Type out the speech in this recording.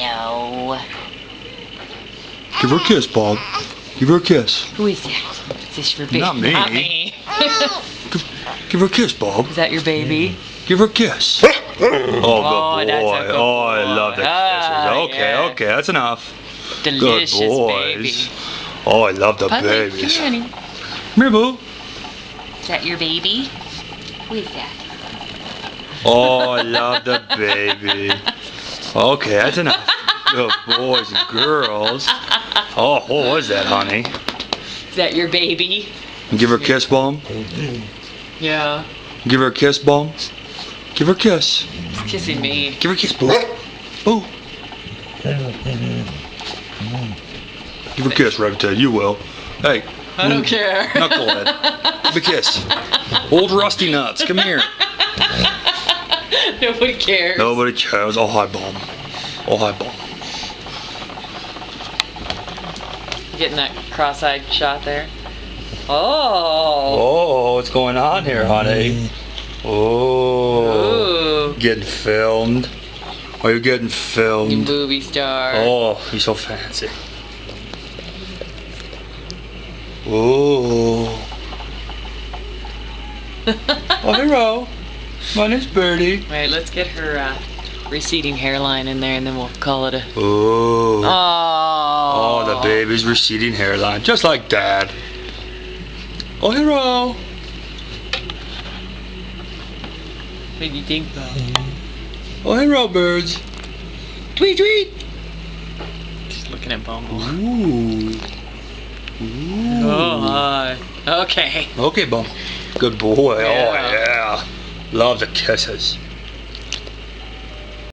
No. Give her a kiss, Bob. Give her a kiss. Who is that? Is this your baby? Not me. Not me. Give her a kiss, Bob. Is that your baby? Give her a kiss. Oh, good boy. That's a good Oh, I love the boy. kisses. Okay, Yeah. okay, that's enough. Delicious Good boys. baby. Oh, I love the Pudley, babies. come here, honey. Come here, boo. Is that your baby? Who is that? Oh, I love the baby. Okay, that's enough. Good boys and girls. Oh, what was that, honey? Is that your baby? Give her a kiss, Bomb. Yeah. Give her a kiss, Bomb. Give her a kiss. It's kissing me. Give her a kiss, boo. Boo. Give her a kiss, Rabbit. You will. Hey. I don't care. Knucklehead. Give a kiss. Old rusty nuts. Come here. Nobody cares. Nobody cares. Oh, hi, Bomb. Oh, hi, Bomb. Getting that cross-eyed shot there. Oh. Oh, what's going on here, honey? Oh. Ooh. Getting filmed. Are you getting You filmed? movie star. Oh, you're so fancy. Oh. Oh, hello. My name's Birdie. Wait, let's get her receding hairline in there, and then we'll call it a. Oh. Oh. Oh, the baby's receding hairline, just like Dad. Oh, hello. What do you think? Oh, hello, birds. Tweet, tweet. Just looking at Bumble. Ooh. Ooh. Oh, hi. Okay. Okay, Bum. Good boy. Yeah. Oh, yeah. Love the kisses.